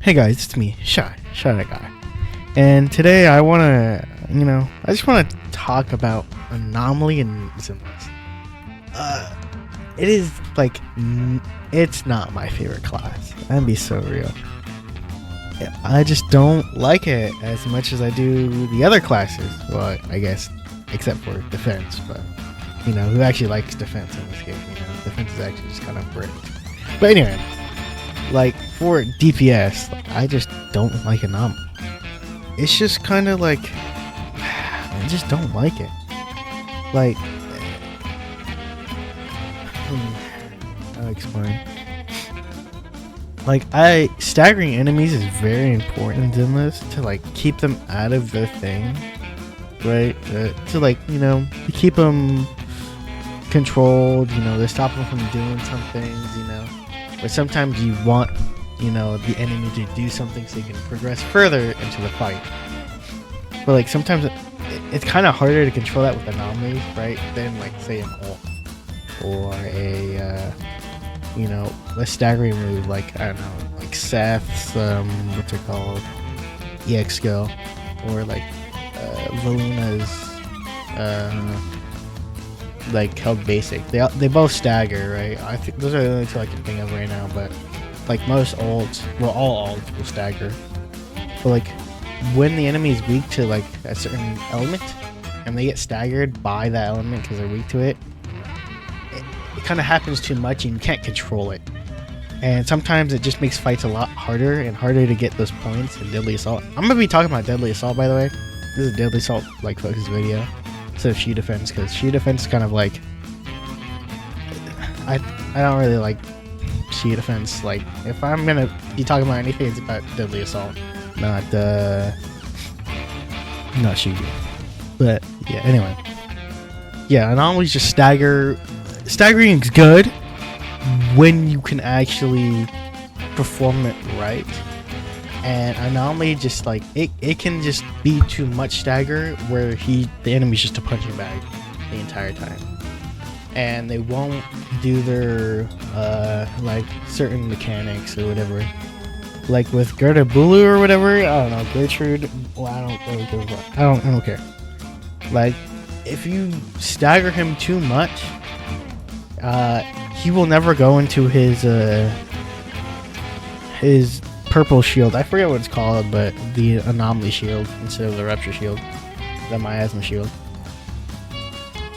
Hey guys, it's me, Shy Guy. And today I wanna, I just wanna talk about Anomaly and Zimless. It is like, it's not my favorite class. I'd be so real. I just don't like it as much as I do the other classes. Well, I guess, except for defense, but, who actually likes defense in this game? Defense is actually just kind of bricked. But anyway, like, for DPS, I just don't like Anomaly. It's just kind of like, I just don't like it. Like, I'll explain. Like, staggering enemies is very important in this to, like, keep them out of their thing, right? To, like, to keep them controlled, to stop them from doing some things, But sometimes you want, the enemy to do something so you can progress further into the fight. But, like, sometimes it's kind of harder to control that with anomalies, right? Than, like, say, an ult. Or a, a staggering move, like, I don't know, like Seth's, what's it called? EX skill. Or, like, Valuna's, like, held basic. They both stagger, right? I think those are the only two I can think of right now, but like most ults, well, all ults will stagger. But like when the enemy is weak to like a certain element and they get staggered by that element because they're weak to it, it kind of happens too much and you can't control it. And sometimes it just makes fights a lot harder and harder to get those points in Deadly Assault. I'm gonna be talking about Deadly Assault, by the way. This is a Deadly Assault like focus video instead of Shield Defense, because Shield Defense is kind of like, I don't really like Shield Defense. Like, if I'm gonna be talking about anything, it's about Deadly Assault, not Shield. But yeah, anyway, yeah, Anomaly's just staggering is good when you can actually perform it right. And Anomaly just like it can just be too much stagger where the enemy's just a punching bag the entire time, and they won't do their like certain mechanics or whatever. Like with Gerda Bulu or whatever, I don't know, Gertrude. Well, I don't care. Like, if you stagger him too much, he will never go into his purple shield. I forget what it's called, but the Anomaly shield instead of the Rupture shield, the Miasma shield.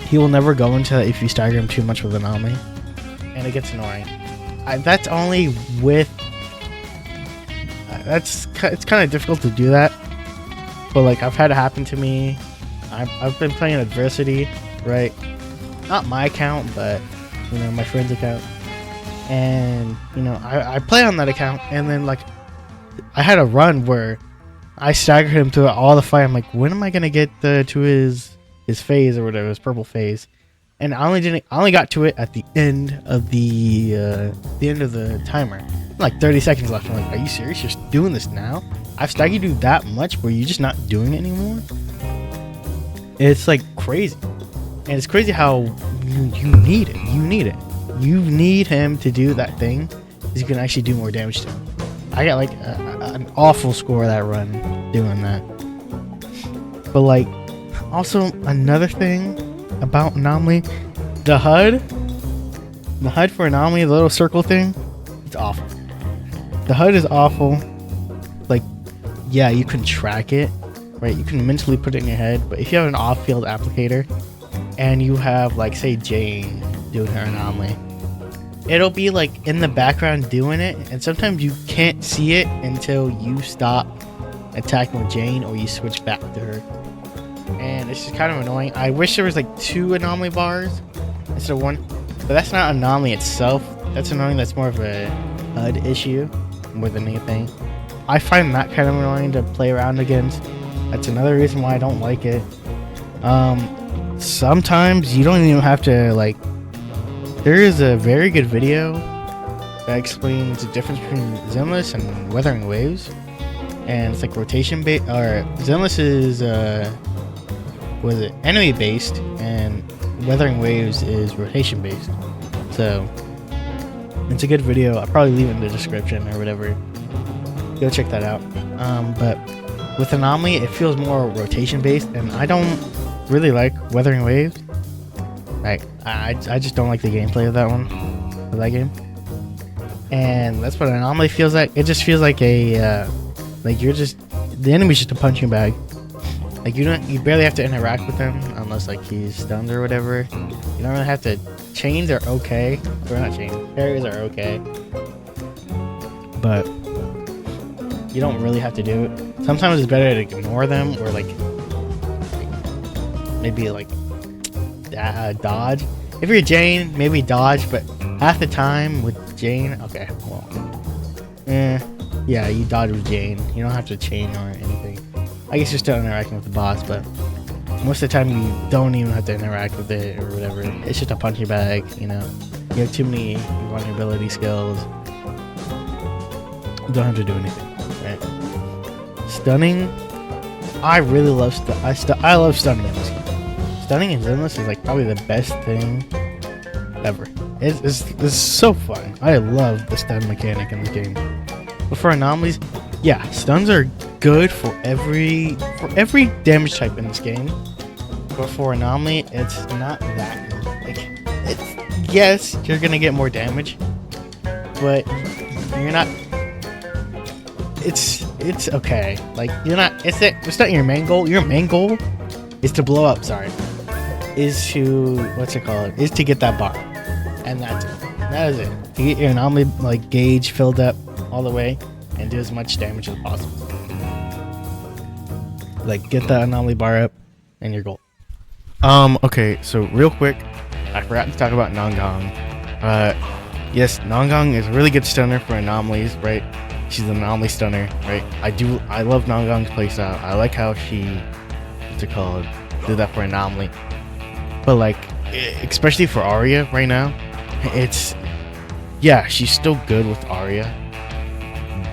He will never go into that if you stagger him too much with Anomaly, and it gets annoying. That's only with. It's kind of difficult to do that, but like I've had it happen to me. I've been playing Adversity, right? Not my account, but my friend's account, and I play on that account, and then like I had a run where I staggered him to all the fight. I'm like, when am I gonna get to his phase or whatever, his purple phase? And I only got to it at the end of the timer. Like 30 seconds left. I'm like, are you serious? You're just doing this now? I've staggered you that much where you're just not doing it anymore? It's like crazy. And it's crazy how you need it. You need it. You need him to do that thing because you can actually do more damage to him. I got like an awful score that run doing that. But like, also another thing about Anomaly, the HUD for Anomaly, the little circle thing, it's awful. The HUD is awful. Like, yeah, you can track it, right? You can mentally put it in your head, but if you have an off-field applicator and you have, like, say Jane doing her Anomaly, it'll be like in the background doing it, and sometimes you can't see it until you stop attacking with Jane or you switch back to her. And it's just kind of annoying. I wish there was like 2 Anomaly bars instead of 1, but that's not Anomaly itself. That's annoying. That's more of a HUD issue more than anything. I find that kind of annoying to play around against. That's another reason why I don't like it. Sometimes you don't even have to like. There is a very good video that explains the difference between Zenless and Weathering Waves, and it's like rotation based. Or Zenless is enemy based, and Weathering Waves is rotation based. So it's a good video. I'll probably leave it in the description or whatever. Go check that out. But with Anomaly, it feels more rotation based, and I don't really like Weathering Waves. Like, I just don't like the gameplay of that one, of that game. And that's what Anomaly feels like. It just feels like a, like you're just, the enemy's just a punching bag. Like you barely have to interact with him unless like he's stunned or whatever. You don't really have to. Chains are okay, or not chains. Parries are okay, but you don't really have to do it. Sometimes it's better to ignore them or like maybe like dodge. If you're Jane, maybe dodge, but half the time with Jane, okay, well, yeah, you dodge with Jane. You don't have to chain or anything. I guess you're still interacting with the boss, but most of the time you don't even have to interact with it or whatever. It's just a punching bag, you know. You have too many vulnerability skills. You don't have to do anything, right? Stunning. I really love I love stunning in this game. Stunning in Zenless is like probably the best thing ever. It's so fun. I love the stun mechanic in the game. But for anomalies, yeah, stuns are good for every damage type in this game. But for Anomaly, it's not that good. Like, it's, yes, you're gonna get more damage, but you're not. It's okay. Like, you're not. It's not your main goal. Your main goal is to blow up. Sorry, is to Is to get that bar, and that's it. That is it. To get your Anomaly like gauge filled up all the way and do as much damage as possible. Like, get the Anomaly bar up and your goal. Okay, so real quick, I forgot to talk about Nongong. Yes, Nongong is a really good stunner for anomalies, right? She's an anomaly stunner, right? I love Nongong's playstyle. I like how she, do that for anomaly. But like, especially for Arya right now, yeah, she's still good with Arya.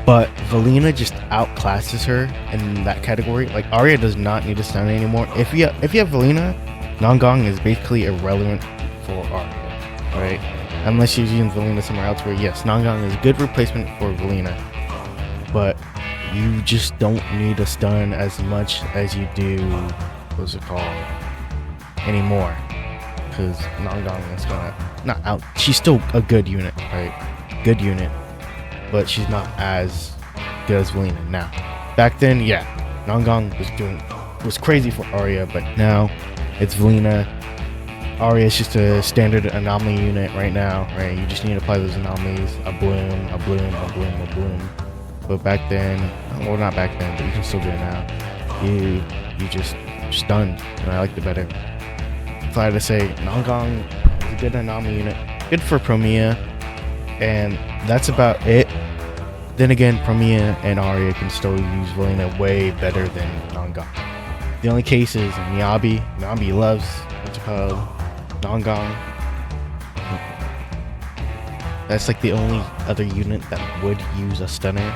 But Valina just outclasses her in that category. Like, Arya does not need a stun anymore. If you have Valina, Nongong is basically irrelevant for Arya, right? Unless you're using Valina somewhere else, where yes, Nongong is a good replacement for Valina, but you just don't need a stun as much as you do, anymore. Because Nongong is gonna she's still a good unit, right? Good unit. But she's not as good as Valina now. Back then, yeah, Nongong was crazy for Arya, but now it's Valina. Arya is just a standard anomaly unit right now, right? You just need to apply those anomalies, a bloom. But back then, well, not back then, but you can still do it now. You just stunned, and I liked it better. If I had to say, Nongong is a good anomaly unit, good for Promia, and that's about it. Then again, Promia and Arya can still use Valina way better than Nongong. The only case is Miyabi. Miyabi loves Nongong. That's like the only other unit that would use a stunner.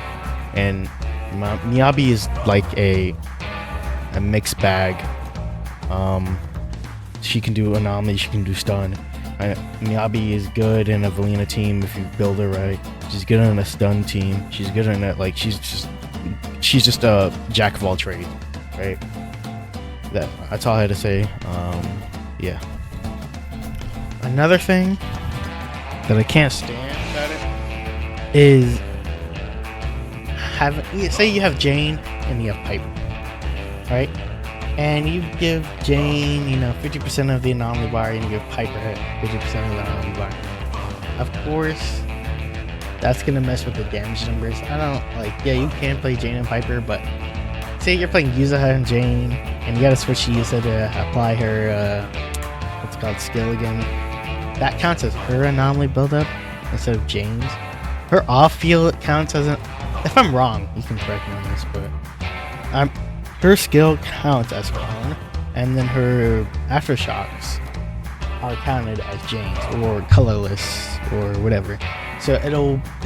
And Miyabi is like a mixed bag. She can do anomaly, she can do stun. Miyabi is good in a Valina team if you build her right. She's good in a stun team. She's good in it. Like, she's just a jack of all trades, right? That's all I had to say. Yeah. Another thing that I can't stand about it is say you have Jane and you have Piper, right? And you give Jane, 50% of the anomaly bar, and you give Piper 50% of the anomaly bar. Of course, that's gonna mess with the damage numbers. Yeah, you can play Jane and Piper, but say you're playing Yuzuha and Jane, and you gotta switch to Yuzuha to apply her, skill again. That counts as her anomaly buildup instead of Jane's. Her off-field counts as if I'm wrong, you can correct me on this, but her skill counts as her own, and then her aftershocks are counted as Jane's or colorless or whatever. So it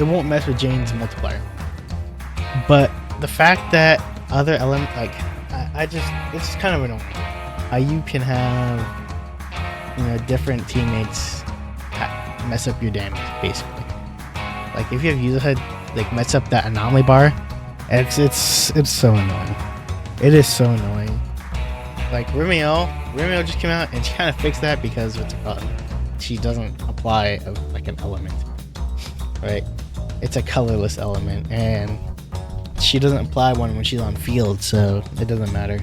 won't mess with Jane's multiplier. But the fact that other element, it's kind of annoying. You can have different teammates mess up your damage basically. Like if you have Yuzuha mess up that anomaly bar, It's so annoying. It is so annoying. Like Rimeo just came out and she kind of fixed that because she doesn't apply like an element, right? It's a colorless element, and she doesn't apply one when she's on field, so it doesn't matter.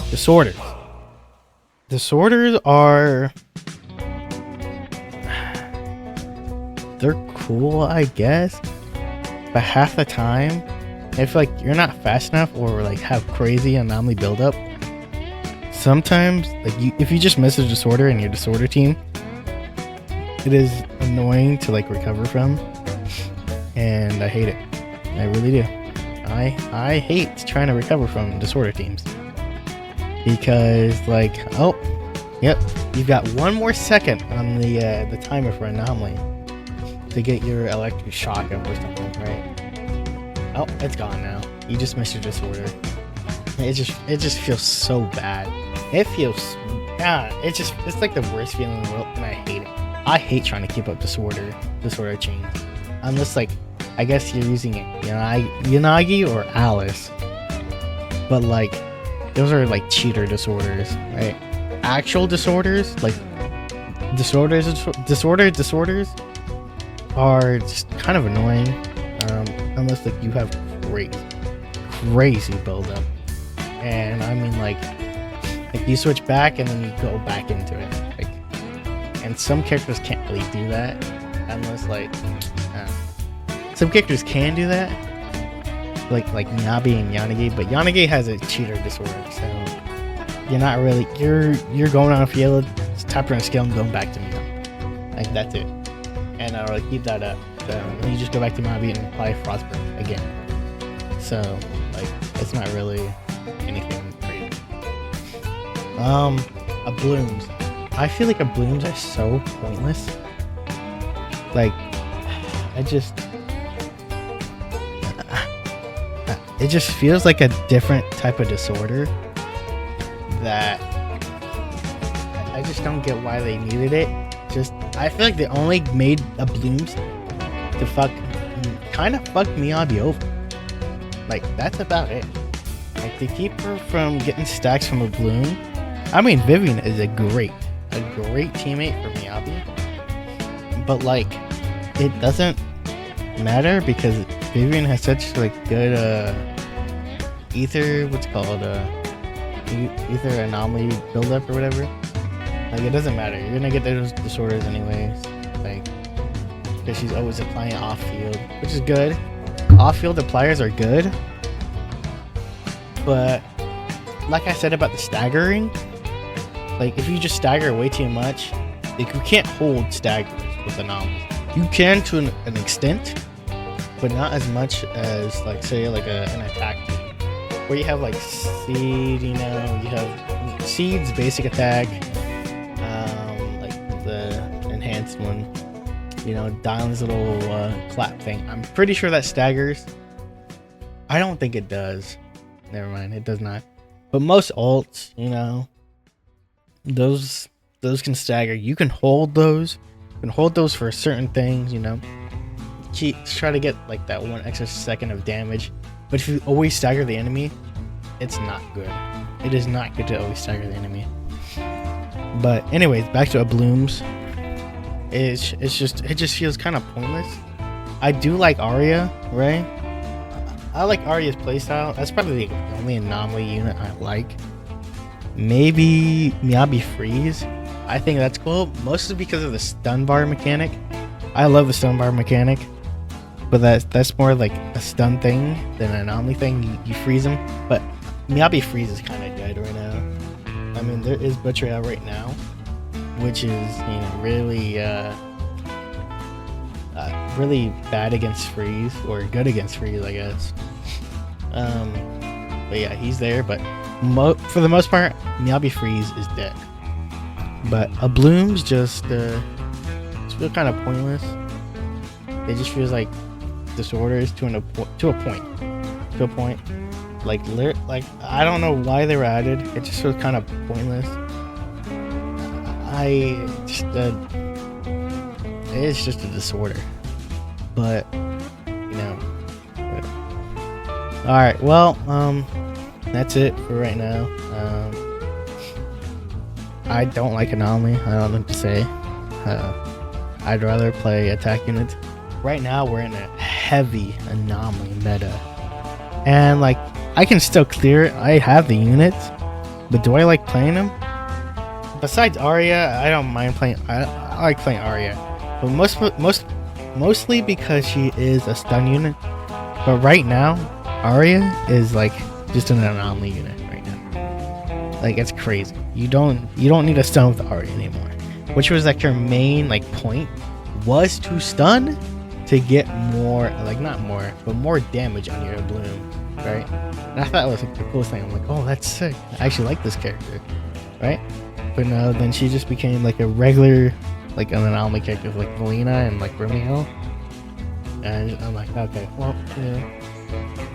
Disorders. Disorders are... they're cool, I guess, but half the time, I feel like you're not fast enough or like have crazy anomaly buildup. Sometimes, like if you just miss a disorder in your disorder team, it is annoying to like recover from, and I hate it. I really do. I hate trying to recover from disorder teams because, like, oh, yep, you've got one more second on the timer for anomaly to get your electric shock up or something, right? Oh, it's gone now. You just missed your disorder. It just feels so bad. It feels, it's like the worst feeling in the world, and I hate it. I hate trying to keep up disorder chains. Unless, like, I guess you're using it, Yanagi or Alice. But like, those are like cheater disorders, right? Actual disorders, like disorders are just kind of annoying. Unless like you have crazy buildup. And I mean like you switch back and then you go back into it. Like, and some characters can't really do that unless like some characters can do that, like Miyabi and Yanagi, but Yanagi has a cheater disorder, so you're not really you're going on a field, tapping a skill and going back to Miyabi. Like that's it, and I'll really keep that up. So you just go back to Miyabi and apply Frostburn again. So like it's not really anything crazy. A blooms. I feel like a blooms are so pointless. Like it just feels like a different type of disorder that I just don't get why they needed it. I feel like they only made a blooms to kind of fuck Miyabi over. Like that's about it. Like to keep her from getting stacks from a bloom. I mean, Vivian is a great teammate for Miyabi, but like it doesn't matter because Vivian has such like good ether anomaly buildup or whatever. Like it doesn't matter, you're gonna get those disorders anyways, like because she's always applying off field, which is good. Off field appliers are good, but like I said about the staggering, like if you just stagger way too much, like you can't hold staggers with anomalies. You can to an extent, but not as much as like say like an attack team where you have like seed, you have seed's basic attack, like the enhanced one, Dylan's little clap thing. I'm pretty sure that staggers. I don't think it does. Never mind, it does not. But most ults, those can stagger. You can hold those. You can hold those for certain things, try to get like that one extra second of damage. But if you always stagger the enemy, it's not good. It is not good to always stagger the enemy. But anyways, back to a blooms. It just feels kind of pointless. I do like Arya, right? I like Arya's playstyle. That's probably the only anomaly unit I like. Maybe Miyabi Freeze. I think that's cool, mostly because of the stun bar mechanic. I love the stun bar mechanic, but that's more like a stun thing than an anomaly thing. You freeze them, but Miyabi Freeze is kind of good right now. I mean, there is Butcher out right now, which is really really bad against freeze, or good against freeze, I guess. But yeah, he's there, but for the most part, Miyabi Freeze is dead. But a blooms just feel kind of pointless. It just feels like disorders to a point. Like I don't know why they were added. It just feels kind of pointless. It's just a disorder. But you know. All right, well, that's it for right now. I don't like Anomaly. I don't know what to say. I'd rather play attack units. Right now, we're in a heavy Anomaly meta, and like I can still clear it. I have the units, but do I like playing them? Besides Arya, I don't mind playing. I like playing Arya, but mostly because she is a stun unit. But right now, Arya is like just an Anomaly unit right now. Like it's crazy. You don't need a stun with Arya anymore, which was like your main like point was to stun to get more, like not more, but more damage on your bloom, right? And I thought it was like the coolest thing. I'm like, oh, that's sick. I actually like this character, right? But no, then she just became like a regular, like an Anomaly character with like Melina and like Romeo. And I'm like, okay, well, you know,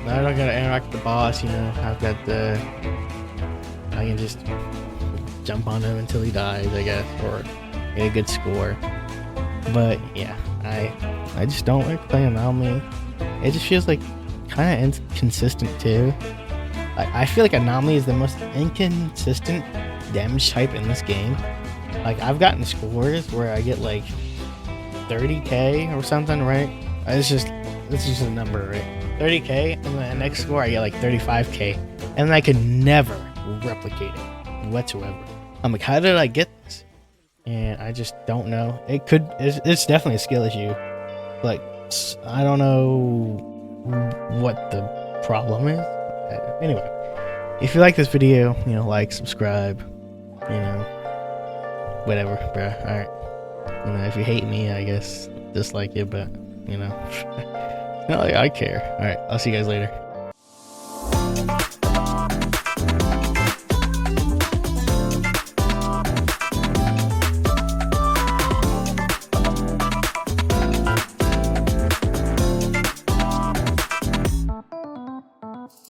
now I don't gotta interact with the boss, you know, I've got the, I can just jump on him until he dies, I guess, or get a good score. But yeah, I just don't like playing Anomaly. It just feels like kind of inconsistent too. I feel like Anomaly is the most inconsistent damage type in this game. Like I've gotten scores where I get like 30k or something, right? It's just a number, right? 30k, and then the next score I get like 35k, and I could never replicate it whatsoever. I'm like, how did I get this? And I just don't know. It's definitely a skill issue. Like I don't know what the problem is. Anyway, if you like this video, you know, like, subscribe, you know, whatever, bruh. All right. You know, if you hate me, I guess dislike it, but you know, it's not like I care. All right, I'll see you guys later.